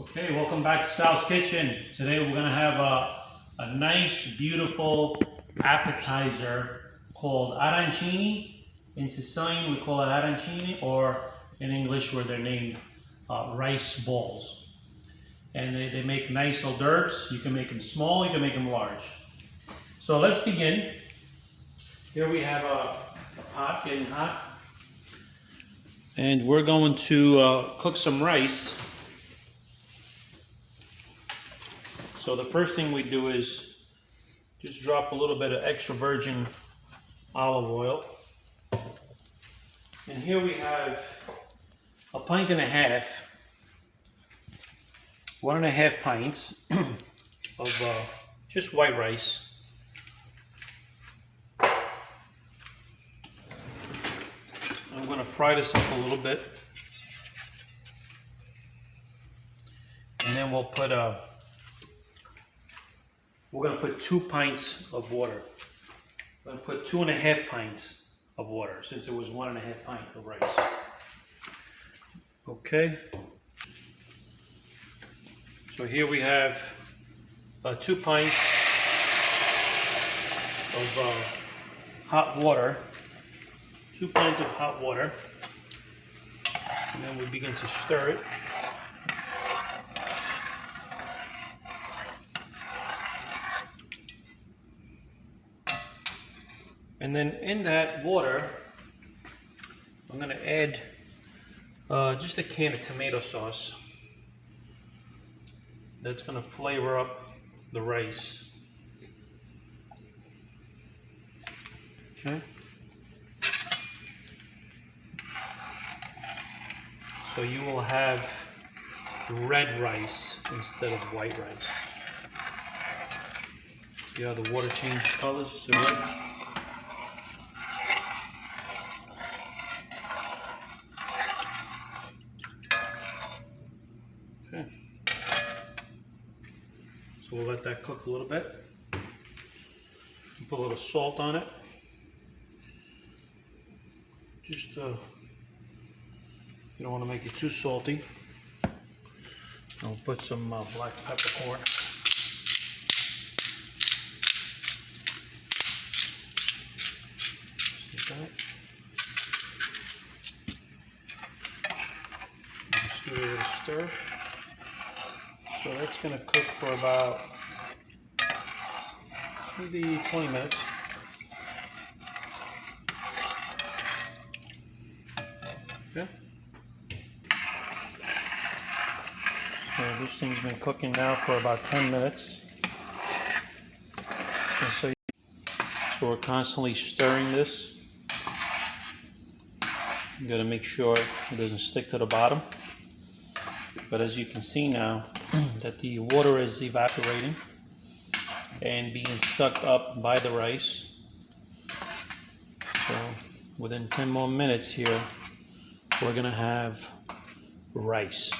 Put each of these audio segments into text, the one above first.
Okay, welcome back to Sal's Kitchen. Today we're gonna have a nice, beautiful appetizer called arancini. In Sicilian, we call it arancini, or in English, where they're named rice balls. And they make nice hors d'oeuvres. You can make them small, you can make them large. So let's begin. Here we have a pot getting hot. And we're going to cook some rice. So the first thing we do is just drop a little bit of extra virgin olive oil. And here we have a pint and a half, 1.5 pints of just white rice. I'm going to fry this up a little bit. And then we're going to put 2 pints of water. We're going to put 2.5 pints of water since it was 1.5 pint of rice. Okay. So here we have 2 pints of hot water. 2 pints of hot water. And then we begin to stir it. And then in that water, I'm going to add just a can of tomato sauce. That's going to flavor up the rice. Okay. So you will have red rice instead of white rice. See how the water changes colors to red? Okay. So we'll let that cook a little bit. Put a little salt on it. Just you don't want to make it too salty. I'll put some black peppercorn. Just like that. Just give it a stir. So that's going to cook for about maybe 20 minutes. Okay. So this thing's been cooking now for about 10 minutes. And so we're constantly stirring this. You got to make sure it doesn't stick to the bottom. But as you can see now, that the water is evaporating and being sucked up by the rice. So within 10 more minutes here, we're gonna have rice.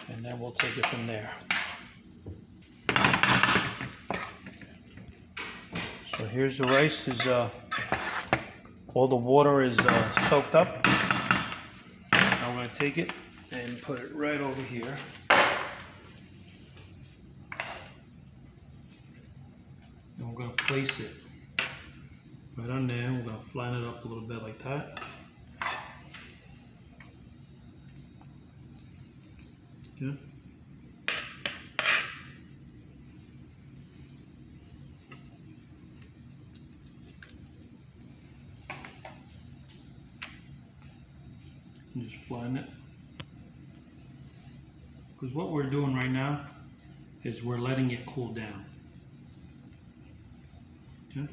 And then we'll take it from there. So here's the rice. All the water is soaked up. Now I'm gonna take it and put it right over here. And we're going to place it right on there. We're going to flatten it up a little bit like that. Okay. And just flatten it. Because what we're doing right now is we're letting it cool down. Okay.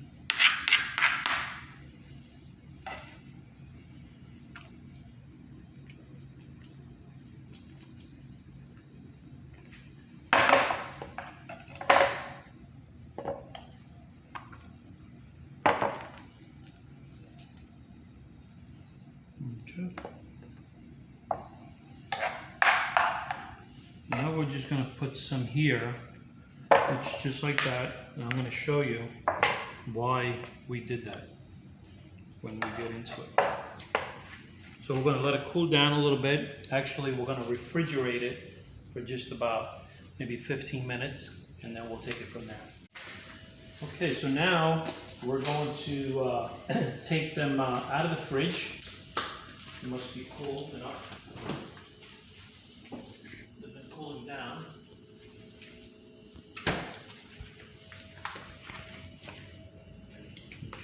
Okay. Now we're just going to put some here. It's just like that, and I'm going to show you why we did that when we get into it. So we're going to let it cool down a little bit. Actually, we're going to refrigerate it for just about maybe 15 minutes, and then we'll take it from there. Okay, so now we're going to take them out of the fridge. It must be cool enough. They've been cooling down.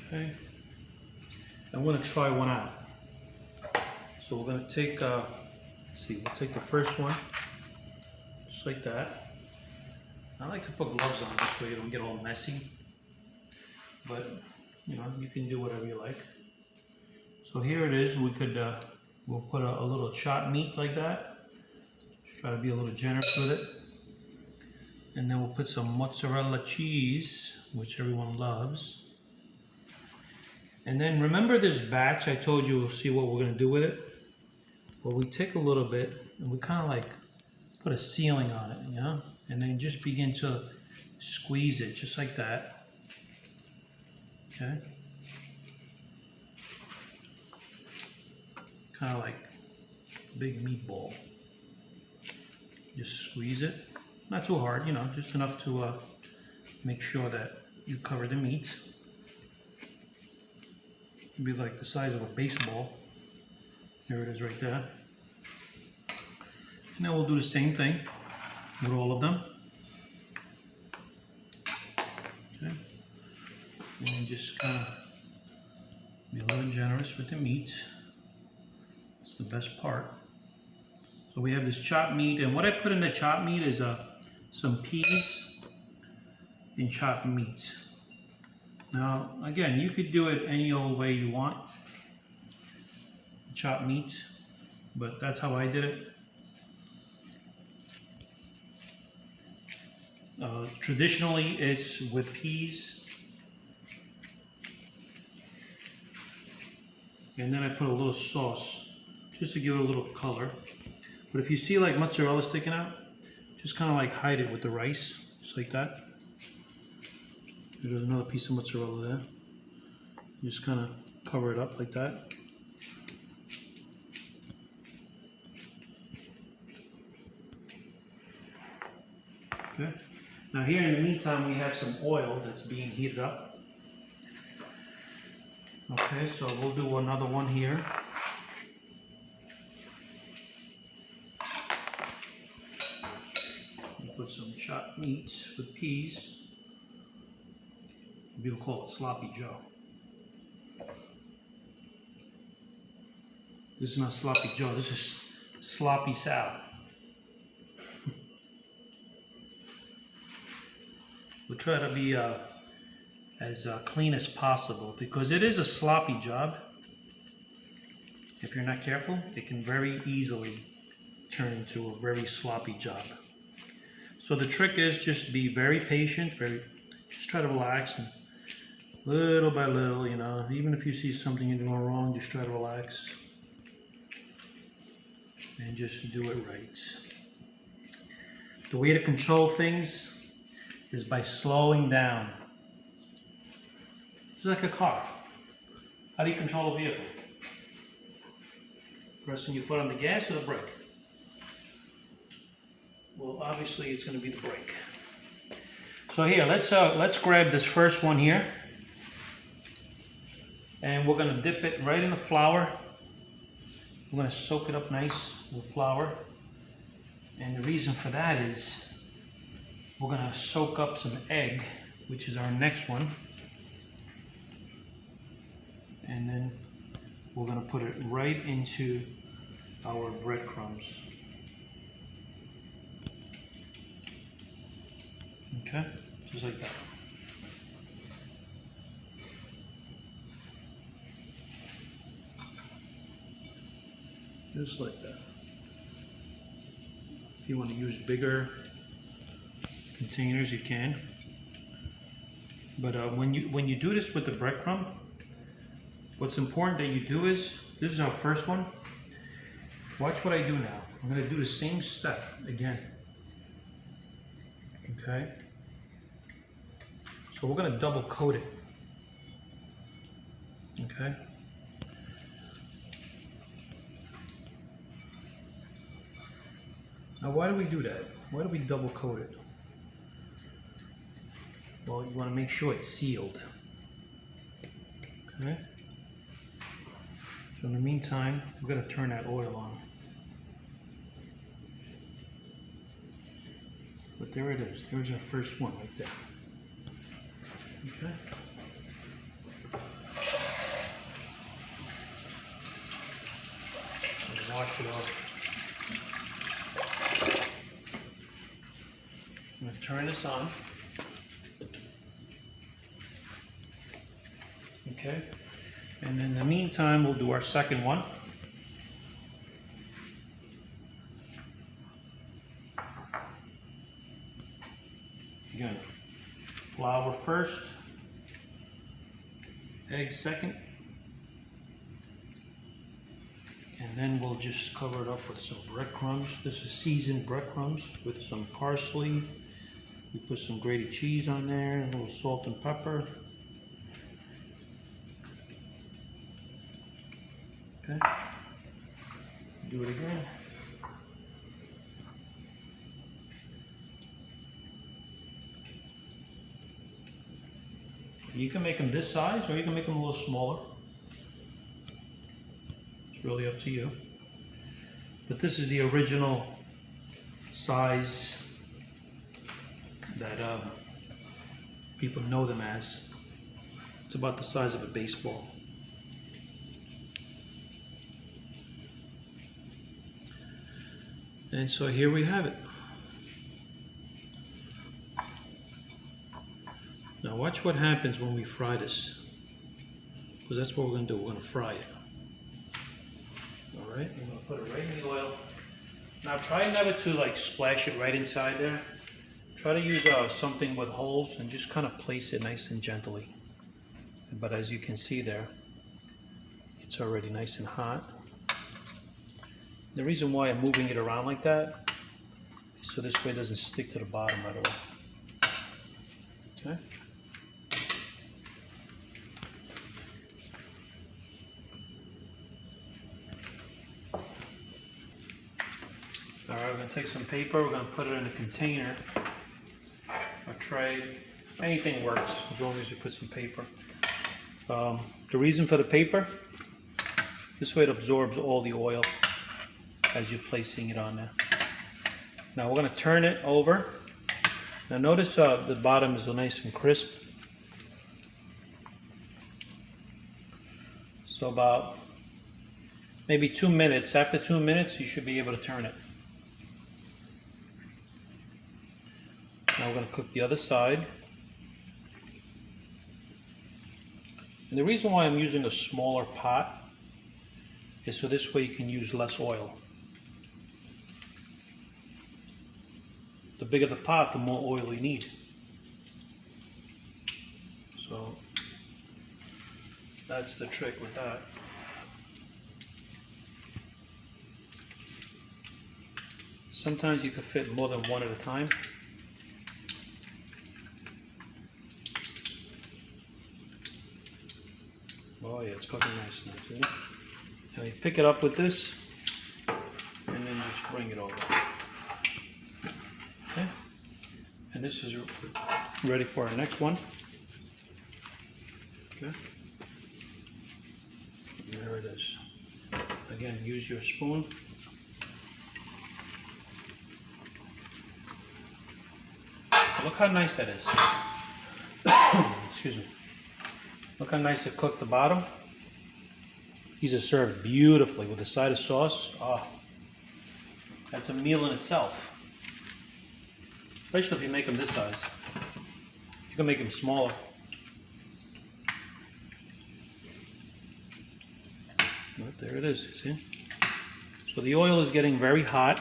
Okay, I'm going to try one out. So we're going to take, let's see, we'll take the first one, just like that. I like to put gloves on this way you don't get all messy, but you know, you can do whatever you like. So here it is. We could, we'll put a little chopped meat like that. Just try to be a little generous with it. And then we'll put some mozzarella cheese, which everyone loves. And then remember this batch I told you we'll see what we're going to do with it? Well, we take a little bit and we kind of like put a sealing on it, you know? And then just begin to squeeze it just like that. Okay? Kind of like a big meatball. Just squeeze it. Not too hard, you know, just enough to make sure that you cover the meat. It'd be like the size of a baseball. Here it is right there. And then we'll do the same thing with all of them. Okay. And just kind of be a little generous with the meat. It's the best part. So we have this chopped meat, and what I put in the chopped meat is some peas and chopped meat. Now, again, you could do it any old way you want, chopped meat, but that's how I did it. Traditionally, it's with peas, and then I put a little sauce just to give it a little color. But if you see like mozzarella sticking out, just kind of like hide it with the rice, just like that. There's another piece of mozzarella there. You just kind of cover it up like that. Okay. Now here in the meantime, we have some oil that's being heated up. Okay, so we'll do another one here. Put some chopped meat with peas. People call it Sloppy Joe. This is not Sloppy Joe, this is Sloppy Sal. We'll try to be as clean as possible because it is a sloppy job. If you're not careful, it can very easily turn into a very sloppy job. So the trick is just be very patient, just try to relax and little by little, you know, even if you see something you're doing wrong, just try to relax and just do it right. The way to control things is by slowing down. It's like a car. How do you control a vehicle? Pressing your foot on the gas or the brake? Well, obviously it's going to be the brake. So here, let's grab this first one here, and we're going to dip it right in the flour. We're going to soak it up nice with flour, and the reason for that is we're going to soak up some egg, which is our next one, and then we're going to put it right into our breadcrumbs. Okay, just like that. Just like that. If you want to use bigger containers, you can. But when you do this with the breadcrumb, what's important that you do is, this is our first one. Watch what I do now. I'm going to do the same step again. Okay. So we're going to double coat it. Okay. Now why do we do that? Why do we double coat it? Well, you want to make sure it's sealed. Okay? So in the meantime, we're going to turn that oil on. But there it is. There's our first one right there. Okay? Wash it off. I'm going to turn this on. Okay, and in the meantime, we'll do our second one. Again, flour first, egg second, and then we'll just cover it up with some breadcrumbs. This is seasoned breadcrumbs with some parsley. We put some grated cheese on there, a little salt and pepper. Okay, do it again. You can make them this size or you can make them a little smaller. It's really up to you. But this is the original size that people know them as. It's about the size of a baseball. And so here we have it. Now watch what happens when we fry this, because that's what we're going to do. We're going to fry it. All right, I'm going to put it right in the oil. Now try never to like splash it right inside there. Try to use something with holes and just kind of place it nice and gently. But as you can see there, it's already nice and hot. The reason why I'm moving it around like that is so this way it doesn't stick to the bottom right away. Okay. All right, we're going to take some paper. We're going to put it in a container, a tray. Anything works as long as you put some paper. The reason for the paper, this way it absorbs all the oil as you're placing it on there. Now we're going to turn it over. Now notice the bottom is nice and crisp. So about maybe 2 minutes. After 2 minutes, you should be able to turn it. Now we're going to cook the other side. And the reason why I'm using a smaller pot is so this way you can use less oil. The bigger the pot, the more oil you need. So that's the trick with that. Sometimes you can fit more than one at a time. Oh yeah, it's cooking nice now too. Now you pick it up with this and then just bring it over. Okay, and this is ready for our next one. Okay, and there it is. Again, use your spoon. Look how nice that is. Excuse me. Look how nice it cooked the bottom. These are served beautifully with a side of sauce. Oh, that's a meal in itself. Especially if you make them this size. You can make them smaller. But there it is, you see? So the oil is getting very hot.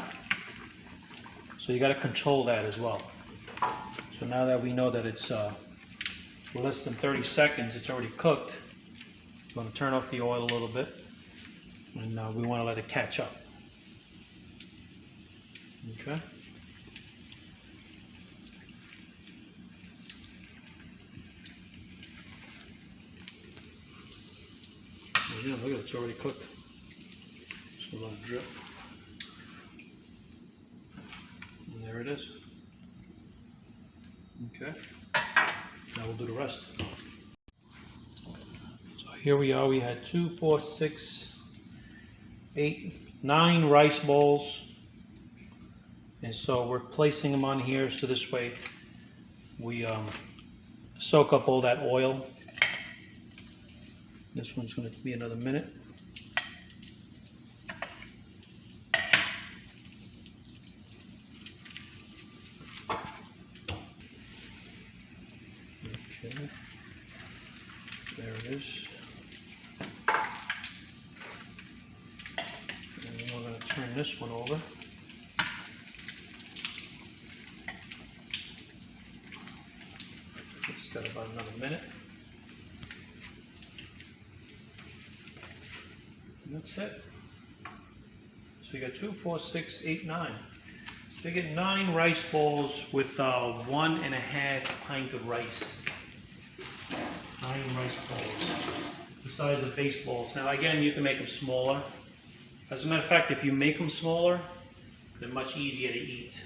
So you got to control that as well. So now that we know that it's less than 30 seconds, it's already cooked. I'm going to turn off the oil a little bit. And we want to let it catch up. Okay. Yeah, look at it, it's already cooked. Just a little drip. this. Okay. Now we'll do the rest. So here we are. We had 2, 4, 6, 8, 9 rice balls. And so we're placing them on here so this way we soak up all that oil. This one's going to be another minute. Okay. There it is. And then we're going to turn this one over. It's got about another minute. And that's it. So you got 2, 4, 6, 8, 9. So you get 9 rice balls with 1.5 pint of rice. 9 rice balls, the size of baseballs. Now again, you can make them smaller. As a matter of fact, if you make them smaller, they're much easier to eat.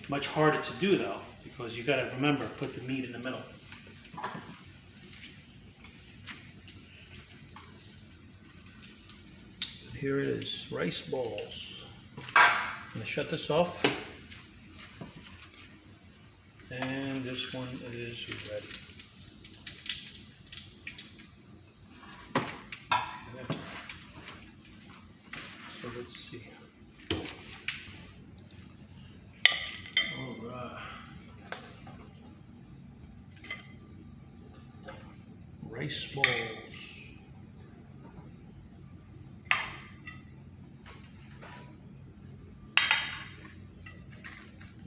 Much harder to do though, because you got to remember, put the meat in the middle. But here it is, rice balls. I'm going to shut this off. And this one is ready. Okay. So let's see. All right. Rice balls.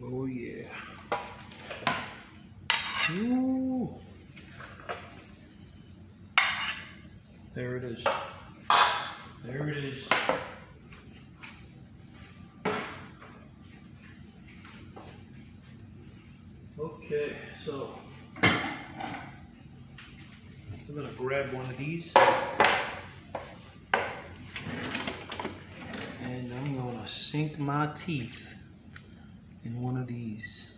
Oh yeah. Ooh. There it is. There it is. Okay, so I'm gonna grab one of these and I'm gonna sink my teeth in one of these.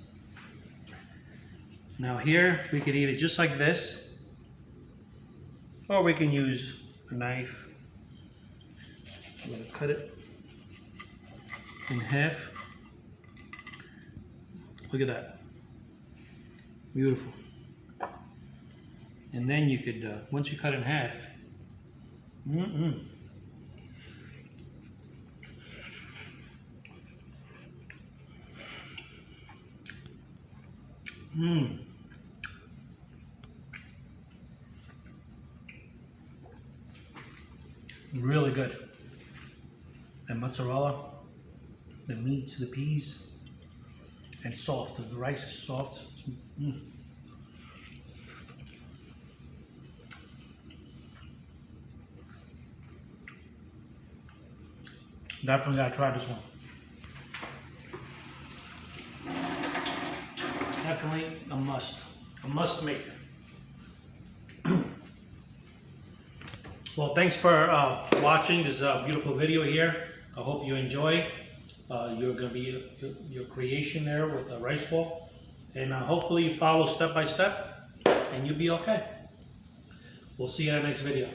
Now here we could eat it just like this, or we can use a knife. I'm gonna cut it in half. Look at that. Beautiful. And then you could, once you cut it in half, really good. And mozzarella, the meat, the peas, and soft. The rice is soft. Definitely gotta try this one. Definitely a must make. Well, thanks for watching this beautiful video here. I hope you enjoy you're going to be your creation there with a rice ball, and hopefully follow step by step and you'll be okay. We'll see you in the next video.